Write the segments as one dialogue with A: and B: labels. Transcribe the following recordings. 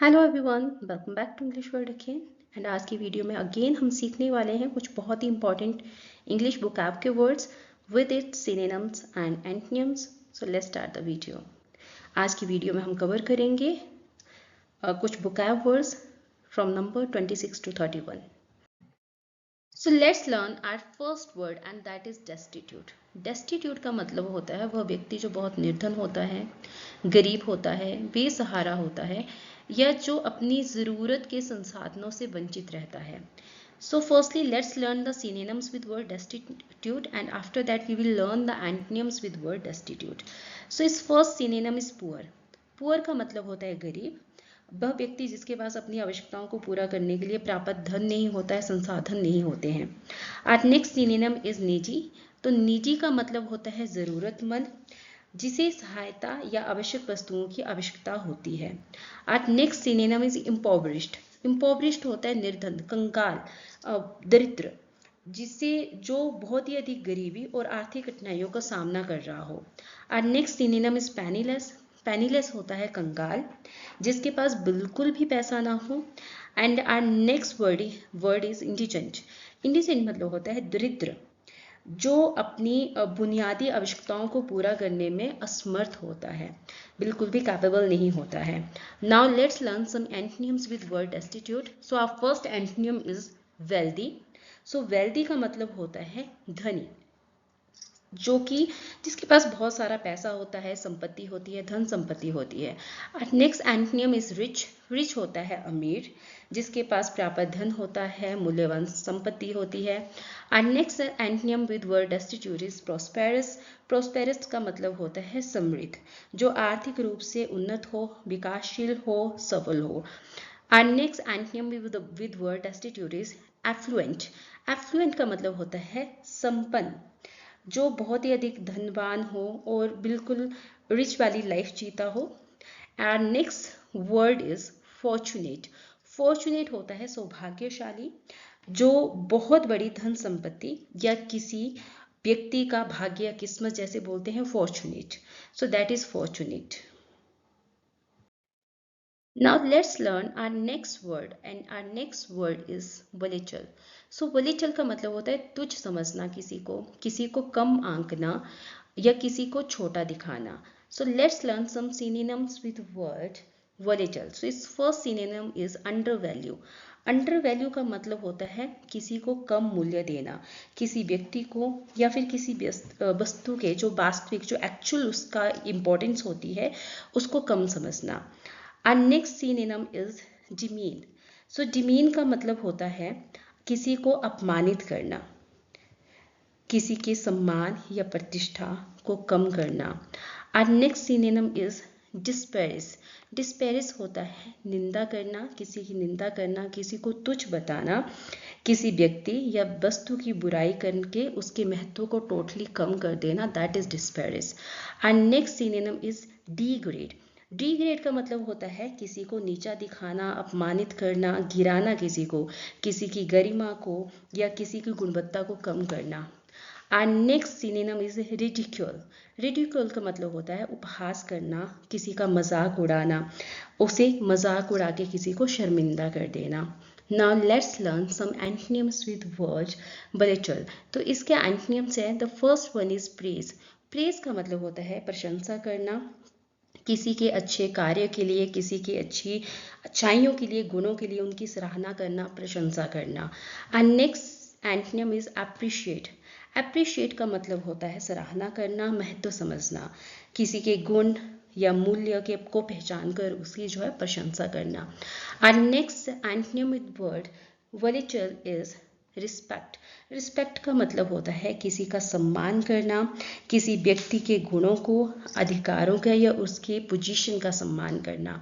A: Hello everyone, welcome back to English word again. And आज की video में again हम सीखने वाले हैं कुछ बहुत ही इंपॉर्टेंट इंग्लिश वोकैब के words with its synonyms and antonyms. So let's start the video. आज की वीडियो में हम कवर करेंगे कुछ vocab words from number 26 to 31। So let's learn our first word and that is destitute. Destitute का मतलब होता है वह व्यक्ति जो बहुत निर्धन होता है, गरीब होता है, बेसहारा होता है, या जो अपनी ज़रूरत के संसाधनों से वंचित रहता है। So firstly, let's learn the synonyms with word destitute, and after that we will learn the antonyms with word destitute. So its first synonym is poor. Poor का मतलब होता है गरीब। वह व्यक्ति जिसके पास अपनी आवश्यकताओं को पूरा करने के लिए प्राप्त धन नहीं होता है, संसाधन नहीं होते हैं। Our next synonym is निजी। तो निजी का मतलब होता है ज़रूरतमंद, जिसे सहायता या आवश्यक वस्तुओं की आवश्यकता होती है। Our next synonym is impoverished। impoverished होता है निर्धन, कंगाल, दरिद्र, जिससे जो बहुत ही अधिक गरीबी और आर्थिक कठिनाइयों का सामना कर रहा हो। Our next synonym is penniless। Penniless होता है कंगाल, जिसके पास बिल्कुल भी पैसा ना हो। And our next word is indigent. Indigent मतलब होता है दरिद्र, जो अपनी बुनियादी आवश्यकताओं को पूरा करने में असमर्थ होता है, बिल्कुल भी कैपेबल नहीं होता है। Now let's learn some antonyms with word destitute. So our first antonym is wealthy. So wealthy का मतलब होता है धनी, जो कि जिसके पास बहुत सारा पैसा होता है, संपत्ति होती है, धन संपत्ति होती है। Next antonym is rich. Rich होता है अमीर, जिसके पास प्राप्त धन होता है, मूल्यवान संपत्ति होती है। And next antonym with word destitute is prosperous. Prosperous का मतलब होता है समृद्ध, जो आर्थिक रूप से उन्नत हो, विकासशील हो, सफल हो। And next antonym with word destitute is affluent. Affluent का मतलब होता है संपन्न, जो बहुत ही अधिक धनवान हो और बिल्कुल रिच वाली लाइफ जीता हो। And next word is fortunate. Fortunate होता है सौभाग्यशाली, जो बहुत बड़ी धन संपत्ति या किसी व्यक्ति का भाग्य या किस्मत जैसे बोलते हैं fortunate. So that is fortunate. Now let's learn our next word, and our next word is volatile. So volatile का मतलब होता है तुच्छ समझना, किसी को कम आंकना या किसी को छोटा दिखाना। So let's learn some synonyms with word volatile. So its first synonym is undervalue. Undervalue का मतलब होता है किसी को कम मूल्य देना, किसी व्यक्ति को या फिर किसी वस्तु के जो वास्तविक, जो एक्चुअल उसका इम्पोर्टेंस होती है, उसको कम समझना। Our next synonym is demean. So demean का मतलब होता है किसी को अपमानित करना, किसी के सम्मान या प्रतिष्ठा को कम करना। Our next synonym is disparage. Disparage होता है निंदा करना, किसी की निंदा करना, किसी को तुच्छ बताना, किसी व्यक्ति या वस्तु की बुराई करके उसके महत्व को टोटली कम कर देना, that is disparage. And next synonym is degrade. Degrade का मतलब होता है किसी को नीचा दिखाना, अपमानित करना, गिराना, किसी की गरिमा को या किसी की गुणवत्ता को कम करना। And next synonym is ridicule. Ridicule का मतलब होता है उपहास करना, किसी का मजाक उड़ाना, उसे मजाक उड़ा के किसी को शर्मिंदा कर देना। Now let's learn some antonyms with word volatile. तो इसके antonyms हैं, the first one is praise. praise का मतलब होता है प्रशंसा करना, किसी के अच्छे कार्य के लिए, किसी की अच्छी अच्छाइयों के लिए, गुणों के लिए उनकी सराहना करना, प्रशंसा करना। And next antonym is appreciate. Appreciate का मतलब होता है सराहना करना, महत्व समझना, किसी के गुण या मूल्य के को पहचान कर उसकी जो है प्रशंसा करना। And next antonym with word volatile is respect. Respect का मतलब होता है किसी का सम्मान करना, किसी व्यक्ति के गुणों को, अधिकारों का या उसके पोजीशन का सम्मान करना।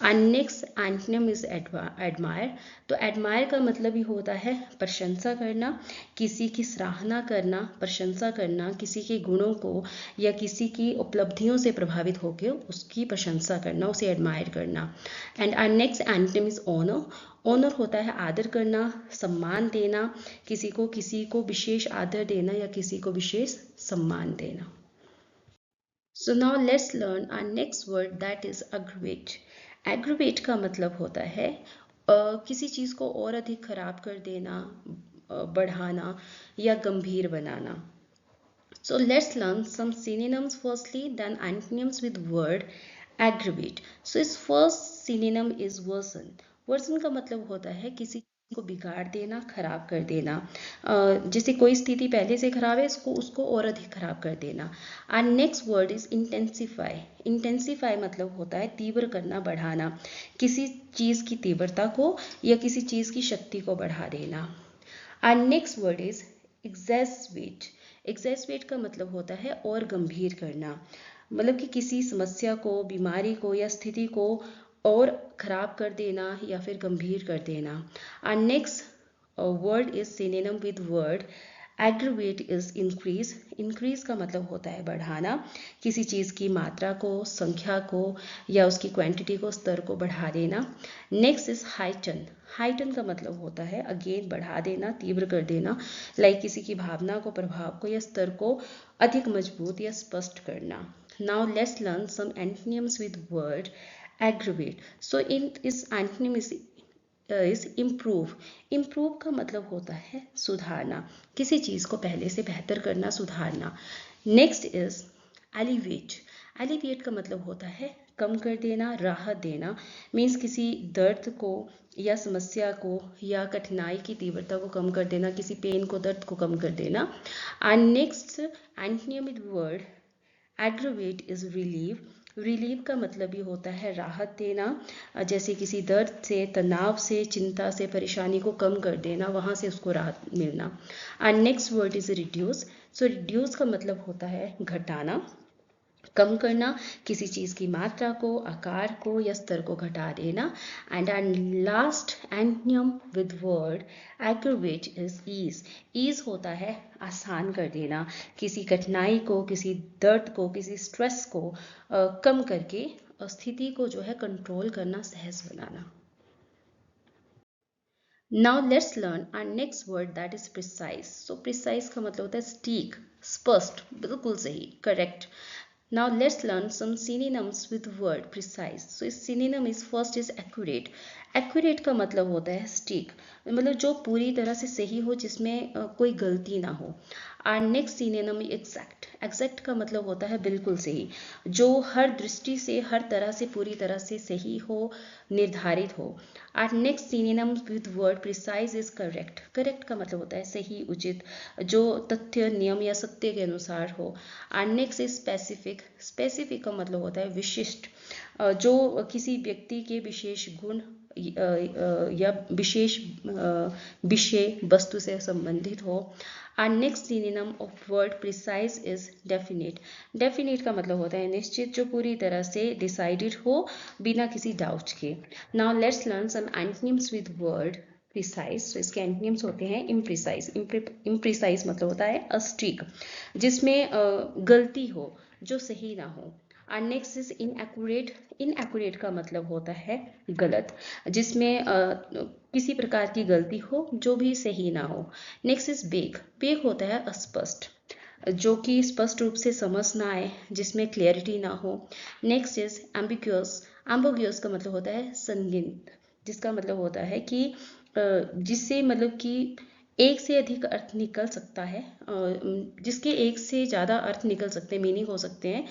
A: And next antonym is admire. तो एडमायर का मतलब ही होता है प्रशंसा करना, किसी की सराहना करना, प्रशंसा करना, किसी के गुणों को या किसी की उपलब्धियों से प्रभावित होकर उसकी प्रशंसा करना, उसे एडमायर करना। And our next antonym is honour. Honour होता है आदर करना, सम्मान देना, किसी को विशेष आदर देना या किसी को विशेष सम्मान देना। So now let's learn our next word, that is aggravate. Aggravate का मतलब होता है किसी चीज़ को और अधिक खराब कर देना, बढ़ाना या गंभीर बनाना. So let's learn some synonyms firstly, then antonyms with word aggravate. So इस first synonym is worsen. Worsen का मतलब होता है किसी को बिगाड़ देना, खराब कर देना. जैसे कोई स्थिति पहले से खराब है, इसको उसको और अधिक खराब कर देना. And next word is intensify. Intensify मतलब होता है तीव्र करना, बढ़ाना, किसी चीज़ की तीव्रता को या किसी चीज़ की शक्ति को बढ़ा देना. And next word is exasperate. एग्जैस्पेट का मतलब होता है और गंभीर करना, मतलब कि किसी समस्या को, बीमारी को या स्थिति को और खराब कर देना या फिर गंभीर कर देना. And next word is synonym with word aggravate is increase. Increase का मतलब होता है बढ़ाना, किसी चीज़ की मात्रा को, संख्या को या उसकी क्वांटिटी को, स्तर को बढ़ा देना. Next is heighten. हाइटन का मतलब होता है अगेन बढ़ा देना, तीव्र कर देना, लाइक किसी की भावना को, प्रभाव को या स्तर को अधिक मजबूत या स्पष्ट करना. Now let's learn some antonyms with word aggravate. So in इस एंटोनिम इज इम्प्रूव. इम्प्रूव का मतलब होता है सुधारना, किसी चीज़ को पहले से बेहतर करना, सुधारना. Next is elevate. एलिवेट का मतलब होता है कम कर देना, राहत देना, मीन्स किसी दर्द को या समस्या को या कठिनाई की तीव्रता को कम कर देना, किसी पेन को, दर्द को कम कर देना. And next antonym word aggravate is relieve. Relieve का मतलब भी होता है राहत देना, जैसे किसी दर्द से, तनाव से, चिंता से, परेशानी को कम कर देना, वहाँ से उसको राहत मिलना. And next word is reduce. So reduce का मतलब होता है घटाना, कम करना, किसी चीज़ की मात्रा को, आकार को या स्तर को घटा देना. And last antonym with word aggravate is ease. Ease होता है आसान कर देना, किसी कठिनाई को, किसी दर्द को, किसी स्ट्रेस को कम करके स्थिति को जो है कंट्रोल करना, सहज बनाना. Now let's learn our next word that is precise. So precise का मतलब होता है सटीक, स्पष्ट, बिल्कुल सही, correct. Now let's learn some synonyms with word precise. So इस synonym is first is accurate. Accurate का मतलब होता है सटीक, मतलब जो पूरी तरह से सही हो, जिसमें कोई गलती ना हो. और नेक्स्ट synonym exact. Exact का मतलब होता है बिल्कुल सही, जो हर दृष्टि से, हर तरह से, पूरी तरह से सही हो, निर्धारित हो. और next synonym with word precise is correct. Correct का मतलब होता है सही, उचित, जो तथ्य, नियम या सत्य के अनुसार हो. और नेक्स्ट इज स्पेसिफिक. स्पेसिफिक का मतलब होता है विशिष्ट, जो किसी व्यक्ति के विशेष गुण या विशेष विषय, वस्तु से संबंधित हो. और next synonym of word precise is definite. Definite का मतलब होता है निश्चित, जो पूरी तरह से डिसाइडेड हो, बिना किसी डाउट के. Now let's learn some antonyms with word precise. तो इसके एंटोनिम्स होते हैं इम्प्रिसाइज. इम्प्रिसाइज मतलब होता है अस्टीक, जिसमें गलती हो, जो सही ना हो. और नेक्स्ट इज इनएक्यूरेट. इनएक्यूरेट का मतलब होता है गलत, जिसमें किसी प्रकार की गलती हो, जो भी सही ना हो. नेक्स्ट इज वेग. वेग होता है अस्पष्ट, जो कि स्पष्ट रूप से समझ ना आए, जिसमें क्लियरिटी ना हो. Next is ambiguous. एम्बिग्यूअस का मतलब होता है संगीन, जिसका मतलब होता है कि जिससे मतलब कि एक से अधिक अर्थ निकल सकता है, जिसके एक से ज़्यादा अर्थ निकल सकते हैं, मीनिंग हो सकते हैं,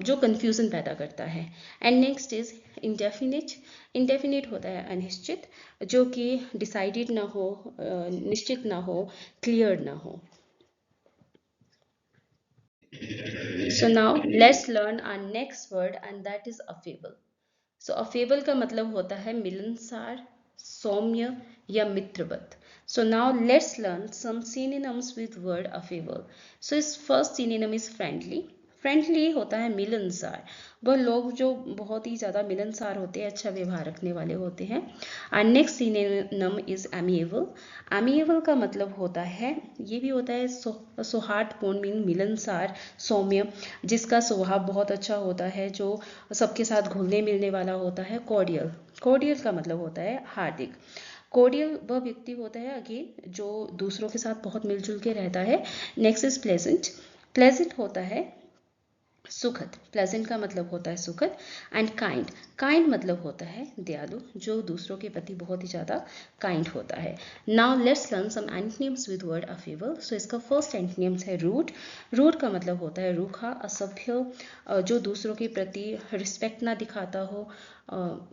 A: जो कन्फ्यूज़न पैदा करता है. And next is indefinite. Indefinite होता है अनिश्चित, जो कि डिसाइडेड ना हो, निश्चित ना हो, क्लियर ना हो. So now let's learn our next word and that is affable. So affable का मतलब होता है मिलनसार, सौम्य या मित्रवत. So now let's learn some synonyms with word affable. So its first synonym is friendly. Friendly होता है मिलनसार, वह लोग जो बहुत ही ज़्यादा मिलनसार होते हैं, अच्छा व्यवहार रखने वाले होते हैं. And next synonym is amiable. Amiable का मतलब होता है, ये भी होता है सौहार्दपूर्ण, मीन मिलनसार, सौम्य, जिसका स्वभाव बहुत अच्छा होता है, जो सबके साथ घुलने मिलने वाला होता है. कॉर्डियल. कॉर्डियल का मतलब होता है हार्दिक. कोडियल वह व्यक्ति होता है अगेन जो दूसरों के साथ बहुत मिलजुल के रहता है. Next is pleasant. प्लेजेंट होता है सुखद, प्लेजेंट का मतलब होता है सुखद, एंड काइंड, काइंड मतलब होता है दयालु, जो दूसरों के प्रति बहुत ही ज़्यादा काइंड होता है। Now let's learn some antonyms with word affable. So इसका फर्स्ट एंटोनिम्स है रूड। रूड का मतलब होता है रूखा, असभ्य, जो दूसरों के प्रति रिस्पेक्ट ना दिखाता हो,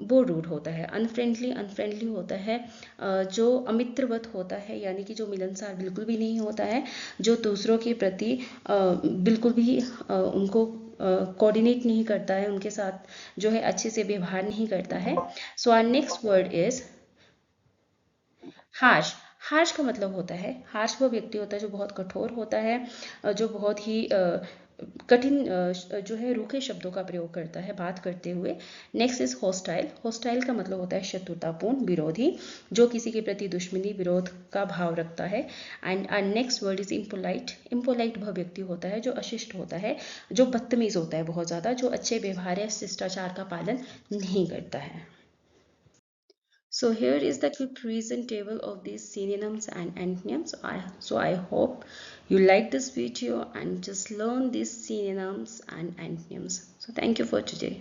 A: वो रूड होता है। अनफ्रेंडली, अनफ्रेंडली होता है जो अमित्रवत होता है, यानी कि जो मिलनसार बिल्कुल भी नहीं होता है, जो दूसरों के प्रति बिल्कुल भी उनको कोऑर्डिनेट नहीं करता है, उनके साथ जो है अच्छे से व्यवहार नहीं करता है। So our next word is harsh. Harsh का मतलब होता है, हार्श वो व्यक्ति होता है जो बहुत कठोर होता है, जो बहुत ही कठिन जो है रूखे शब्दों का प्रयोग करता है बात करते हुए। Next is hostile. हॉस्टाइल का मतलब होता है शत्रुतापूर्ण, विरोधी, जो किसी के प्रति दुश्मनी, विरोध का भाव रखता है। And our next word is impolite. Impolite वह व्यक्ति होता है जो अशिष्ट होता है, जो बदतमीज होता है बहुत ज़्यादा, जो अच्छे व्यवहार या शिष्टाचार का पालन नहीं करता है। So here is the comparison table of these synonyms and antonyms. So I hope you like this video and just learn these synonyms and antonyms. So thank you for today.